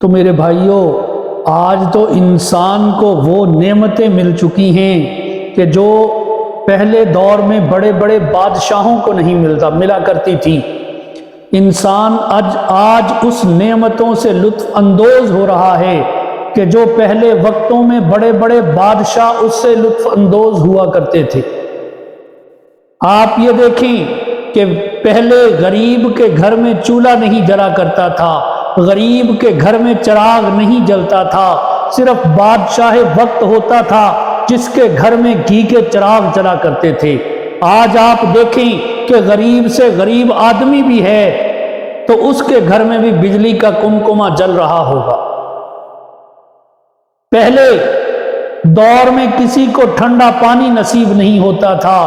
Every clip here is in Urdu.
تو میرے بھائیوں، آج تو انسان کو وہ نعمتیں مل چکی ہیں کہ جو پہلے دور میں بڑے بڑے بادشاہوں کو نہیں ملا کرتی تھی۔ انسان آج اس نعمتوں سے لطف اندوز ہو رہا ہے کہ جو پہلے وقتوں میں بڑے بڑے بادشاہ اس سے لطف اندوز ہوا کرتے تھے۔ آپ یہ دیکھیں کہ پہلے غریب کے گھر میں چولہا نہیں جلا کرتا تھا، غریب کے گھر میں چراغ نہیں جلتا تھا، صرف بادشاہ وقت ہوتا تھا جس کے گھر میں گھی کے چراغ جلا کرتے تھے۔ آج آپ دیکھیں کہ غریب سے غریب آدمی بھی ہے تو اس کے گھر میں بھی بجلی کا کمکما جل رہا ہوگا۔ پہلے دور میں کسی کو ٹھنڈا پانی نصیب نہیں ہوتا تھا،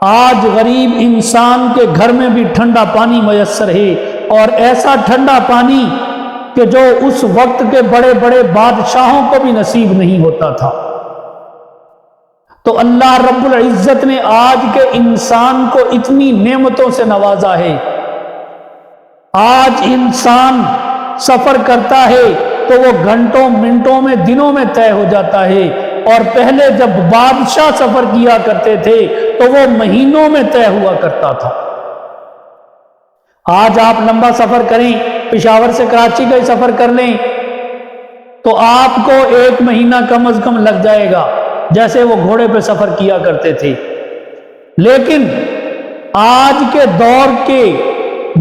آج غریب انسان کے گھر میں بھی ٹھنڈا پانی میسر ہے، اور ایسا ٹھنڈا پانی کہ جو اس وقت کے بڑے بڑے بادشاہوں کو بھی نصیب نہیں ہوتا تھا۔ تو اللہ رب العزت نے آج کے انسان کو اتنی نعمتوں سے نوازا ہے۔ آج انسان سفر کرتا ہے تو وہ گھنٹوں منٹوں میں دنوں میں طے ہو جاتا ہے، اور پہلے جب بادشاہ سفر کیا کرتے تھے تو وہ مہینوں میں طے ہوا کرتا تھا۔ آج آپ لمبا سفر کریں، پشاور سے کراچی کا ہی سفر کر لیں تو آپ کو 1 مہینہ کم از کم لگ جائے گا، جیسے وہ گھوڑے پہ سفر کیا کرتے تھے۔ لیکن آج کے دور کے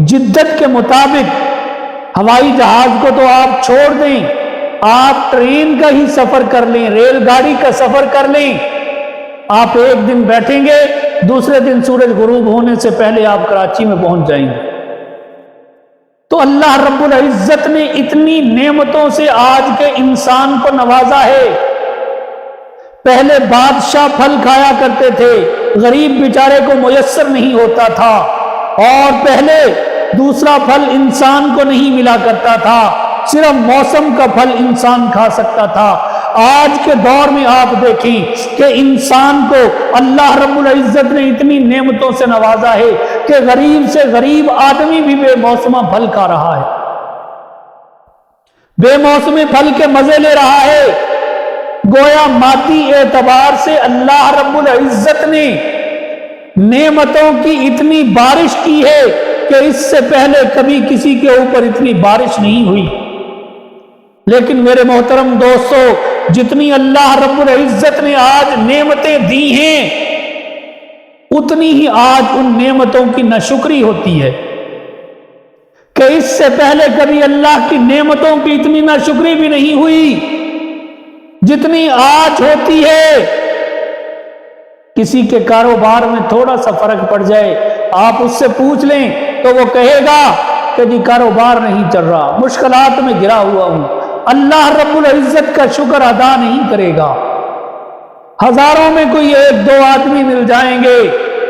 جدت کے مطابق ہوائی جہاز کو تو آپ چھوڑ دیں، آپ ٹرین کا ہی سفر کر لیں، ریل گاڑی کا سفر کر لیں، آپ 1 دن بیٹھیں گے، دوسرے دن سورج غروب ہونے سے پہلے آپ کراچی میں پہنچ جائیں گے۔ تو اللہ رب العزت نے اتنی نعمتوں سے آج کے انسان کو نوازا ہے۔ پہلے بادشاہ پھل کھایا کرتے تھے، غریب بیچارے کو میسر نہیں ہوتا تھا، اور پہلے دوسرا پھل انسان کو نہیں ملا کرتا تھا، صرف موسم کا پھل انسان کھا سکتا تھا۔ آج کے دور میں آپ دیکھیں کہ انسان کو اللہ رب العزت نے اتنی نعمتوں سے نوازا ہے کہ غریب سے غریب آدمی بھی بے موسمہ پھل کھا رہا ہے، بے موسمی پھل کے مزے لے رہا ہے۔ گویا مادی اعتبار سے اللہ رب العزت نے نعمتوں کی اتنی بارش کی ہے کہ اس سے پہلے کبھی کسی کے اوپر اتنی بارش نہیں ہوئی۔ لیکن میرے محترم دوستو، جتنی اللہ رب العزت نے آج نعمتیں دی ہیں، اتنی ہی آج ان نعمتوں کی ناشکری ہوتی ہے کہ اس سے پہلے کبھی اللہ کی نعمتوں کی اتنی ناشکری بھی نہیں ہوئی جتنی آج ہوتی ہے۔ کسی کے کاروبار میں تھوڑا سا فرق پڑ جائے، آپ اس سے پوچھ لیں تو وہ کہے گا کہ جی کاروبار نہیں چل رہا، مشکلات میں گرا ہوا ہوں۔ اللہ رب العزت کا شکر ادا نہیں کرے گا۔ ہزاروں میں کوئی 1-2 آدمی مل جائیں گے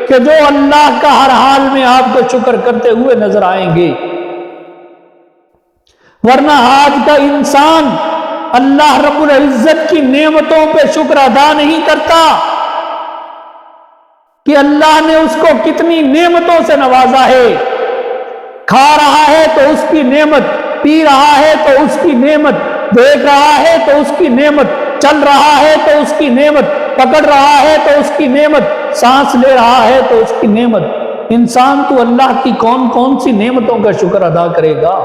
کہ جو اللہ کا ہر حال میں آپ کو شکر کرتے ہوئے نظر آئیں گے، ورنہ آج کا انسان اللہ رب العزت کی نعمتوں پہ شکر ادا نہیں کرتا کہ اللہ نے اس کو کتنی نعمتوں سے نوازا ہے۔ کھا رہا ہے تو اس کی نعمت، پی رہا ہے تو اس کی نعمت، دیکھ رہا ہے تو اس کی نعمت، چل رہا ہے تو اس کی نعمت، پکڑ رہا ہے تو اس کی نعمت، سانس لے رہا ہے تو اس کی نعمت۔ انسان تو اللہ کی کون کون سی نعمتوں کا شکر ادا کرے گا؟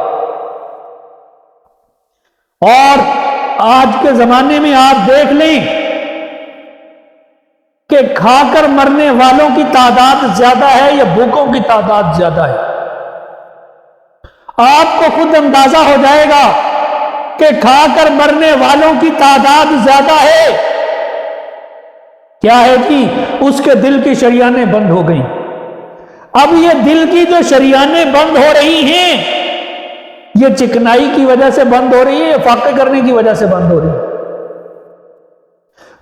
اور آج کے زمانے میں آپ دیکھ لیں کہ کھا کر مرنے والوں کی تعداد زیادہ ہے یا بھوکوں کی تعداد زیادہ ہے؟ آپ کو خود اندازہ ہو جائے گا کہ کھا کر مرنے والوں کی تعداد زیادہ ہے۔ کیا ہے کہ اس کے دل کی شریانیں بند ہو گئیں۔ اب یہ دل کی جو شریانیں بند ہو رہی ہیں، یہ چکنائی کی وجہ سے بند ہو رہی ہے یا فاقے کرنے کی وجہ سے بند ہو رہی ہے؟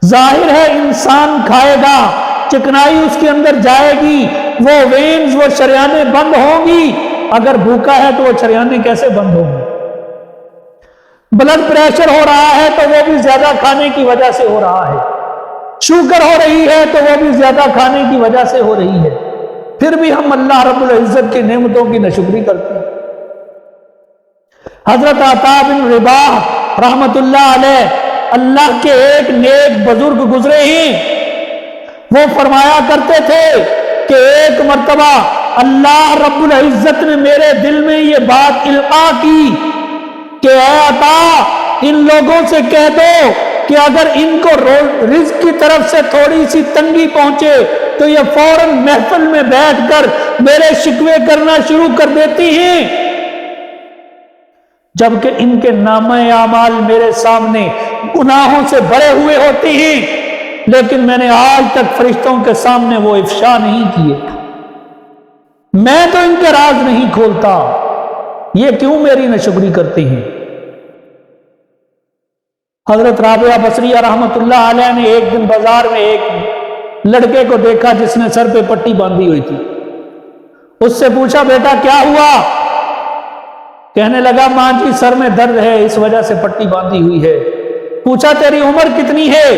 ظاہر ہے انسان کھائے گا، چکنائی اس کے اندر جائے گی، وہ وینز، وہ شریانیں بند ہوں گی۔ اگر بھوکا ہے تو وہ شریانیں کیسے بند ہوں گی؟ بلڈ پریشر ہو رہا ہے تو وہ بھی زیادہ کھانے کی وجہ سے ہو رہا ہے، شوگر ہو رہی ہے تو وہ بھی زیادہ کھانے کی وجہ سے ہو رہی ہے، پھر بھی ہم اللہ رب العزت کی نعمتوں کی ناشکری کرتے ہیں۔ حضرت عطا بن رباح رحمتullah علیہ اللہ کے ایک نیک بزرگ گزرے ہیں، وہ فرمایا کرتے تھے کہ ایک مرتبہ اللہ رب العزت نے میرے دل میں یہ بات القاء کی کہ اے عطا، ان لوگوں سے کہہ دو کہ اگر ان کو رزق کی طرف سے تھوڑی سی تنگی پہنچے تو یہ فوراً محفل میں بیٹھ کر میرے شکوے کرنا شروع کر دیتی ہیں، جبکہ ان کے نامہ اعمال میرے سامنے گناہوں سے بھرے ہوئے ہوتے ہیں، لیکن میں نے آج تک فرشتوں کے سامنے وہ افشا نہیں کیے، میں تو ان کے راز نہیں کھولتا، یہ کیوں میری ناشکری کرتے ہیں؟ حضرت رابعہ بصریہ رحمتullah علیہ نے ایک دن بازار میں ایک لڑکے کو دیکھا جس نے سر پہ پٹی باندھی ہوئی تھی، اس سے پوچھا بیٹا کیا ہوا؟ کہنے لگا ماں جی سر میں درد ہے اس وجہ سے پٹی باندھی ہوئی ہے۔ پوچھا تیری عمر کتنی ہے؟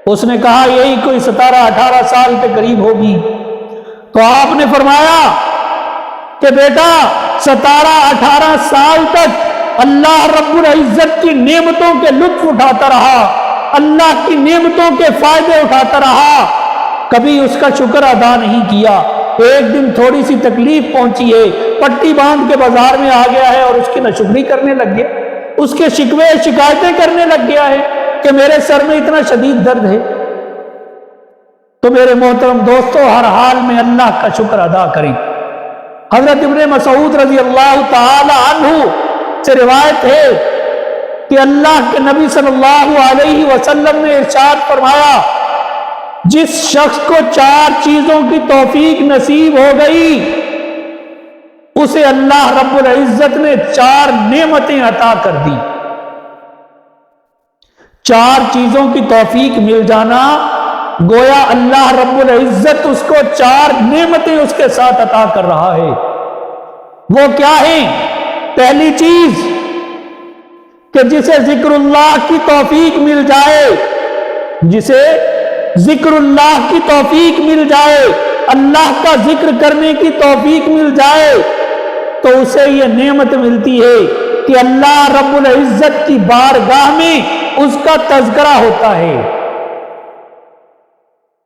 اس نے کہا یہی کوئی 17-18 سال کے قریب ہوگی۔ تو آپ نے فرمایا کہ بیٹا 17-18 سال تک اللہ رب العزت کی نعمتوں کے لطف اٹھاتا رہا، اللہ کی نعمتوں کے فائدے اٹھاتا رہا، کبھی اس کا شکر ادا نہیں کیا۔ ایک دن تھوڑی سی تکلیف پہنچی ہے، پٹی باندھ کے بازار میں آ گیا ہے اور اس کی ناشکری کرنے لگ گیا، اس کے شکوے شکایتیں کرنے لگ گیا ہے کہ میرے سر میں اتنا شدید درد ہے۔ تو میرے محترم دوستو، ہر حال میں اللہ کا شکر ادا کریں۔ حضرت ابن مسعود رضی اللہ تعالی عنہ سے روایت ہے کہ اللہ کے نبی صلی اللہ علیہ وسلم نے ارشاد فرمایا جس شخص کو 4 چیزوں کی توفیق نصیب ہو گئی اسے اللہ رب العزت نے 4 نعمتیں عطا کر دی۔ 4 چیزوں کی توفیق مل جانا گویا اللہ رب العزت اس کو 4 نعمتیں اس کے ساتھ عطا کر رہا ہے۔ وہ کیا ہیں؟ پہلی چیز کہ جسے ذکر اللہ کی توفیق مل جائے، جسے ذکر اللہ کی توفیق مل جائے، اللہ کا ذکر کرنے کی توفیق مل جائے تو اسے یہ نعمت ملتی ہے کہ اللہ رب العزت کی بارگاہ میں اس کا تذکرہ ہوتا ہے۔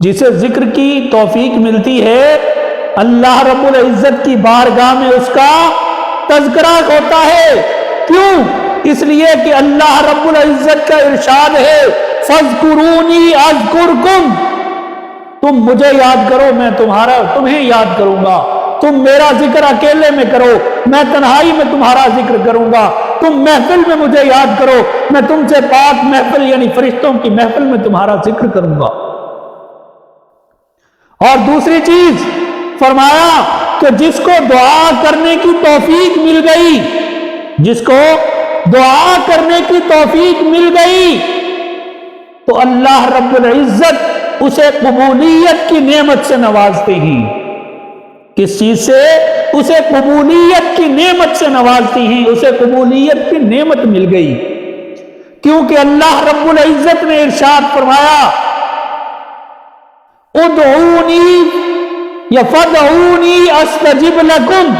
جسے ذکر کی توفیق ملتی ہے اللہ رب العزت کی بارگاہ میں اس کا تذکرہ ہوتا ہے۔ کیوں؟ اس لیے کہ اللہ رب العزت کا ارشاد ہے فَاذْكُرُونِي أَذْكُرْكُمْ، تم مجھے یاد کرو میں تمہیں یاد کروں گا، تم میرا ذکر اکیلے میں کرو میں تنہائی میں تمہارا ذکر کروں گا، تم محفل میں مجھے یاد کرو میں تم سے پاک محفل یعنی فرشتوں کی محفل میں تمہارا ذکر کروں گا۔ اور دوسری چیز فرمایا کہ جس کو دعا کرنے کی توفیق مل گئی، جس کو دعا کرنے کی توفیق مل گئی تو اللہ رب العزت اسے قبولیت کی نعمت سے نوازتے ہیں۔ کس چیز سے؟ اسے قبولیت کی نعمت سے نوازتی ہیں، اسے قبولیت کی نعمت مل گئی، کیونکہ اللہ رب العزت نے ارشاد فرمایا ادعونی یا فدعونی استجب لکم،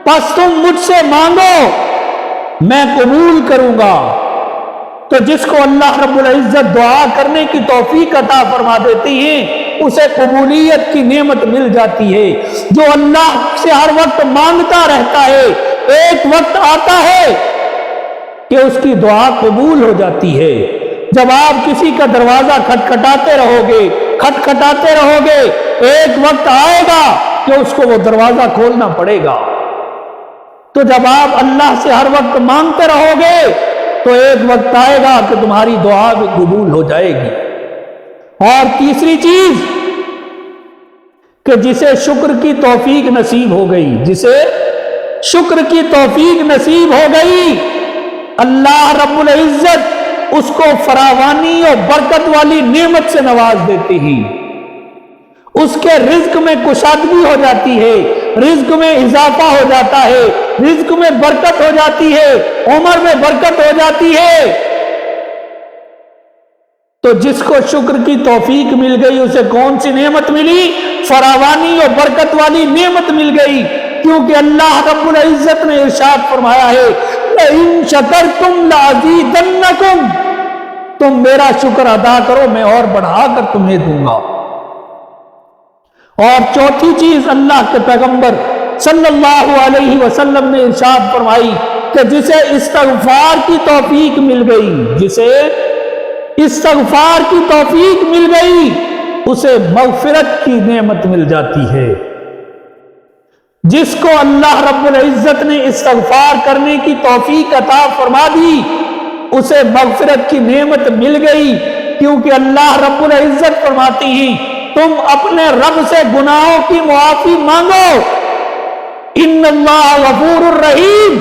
پس تم مجھ سے مانگو میں قبول کروں گا۔ تو جس کو اللہ رب العزت دعا کرنے کی توفیق عطا فرما دیتی ہیں اسے قبولیت کی نعمت مل جاتی ہے۔ جو اللہ سے ہر وقت مانگتا رہتا ہے ایک وقت آتا ہے کہ اس کی دعا قبول ہو جاتی ہے۔ جب آپ کسی کا دروازہ کھٹکھٹاتے رہو گے ایک وقت آئے گا کہ اس کو وہ دروازہ کھولنا پڑے گا۔ تو جب آپ اللہ سے ہر وقت مانگتے رہو گے تو ایک وقت آئے گا کہ تمہاری دعا بھی قبول ہو جائے گی۔ اور تیسری چیز کہ جسے شکر کی توفیق نصیب ہو گئی، جسے شکر کی توفیق نصیب ہو گئی اللہ رب العزت اس کو فراوانی اور برکت والی نعمت سے نواز دیتے ہیں، اس کے رزق میں کشادگی ہو جاتی ہے، رزق میں اضافہ ہو جاتا ہے، رزق میں برکت ہو جاتی ہے، عمر میں برکت ہو جاتی ہے۔ تو جس کو شکر کی توفیق مل گئی اسے کون سی نعمت ملی؟ فراوانی اور برکت والی نعمت مل گئی۔ کیونکہ اللہ رب العزت نے ارشاد فرمایا ہے لئن شکرتم لازیدنکم، تم میرا شکر ادا کرو میں اور بڑھا کر تمہیں دوں گا۔ اور چوتھی چیز اللہ کے پیغمبر صلی اللہ علیہ وسلم نے ارشاد فرمائی کہ جسے استغفار کی توفیق مل گئی، جسے استغفار کی توفیق مل گئی، اسے مغفرت کی نعمت مل جاتی ہے۔ جس کو اللہ رب العزت نے استغفار کرنے کی توفیق عطا فرما دی، اسے مغفرت کی نعمت مل گئی، کیونکہ اللہ رب العزت فرماتی ہیں تم اپنے رب سے گناہوں کی معافی مانگو، ان اللہ غفور الرحیم،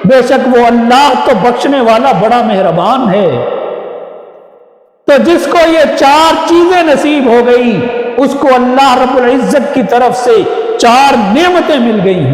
بے شک وہ اللہ تو بخشنے والا بڑا مہربان ہے۔ تو جس کو یہ چار چیزیں نصیب ہو گئی، اس کو اللہ رب العزت کی طرف سے چار نعمتیں مل گئی ہیں۔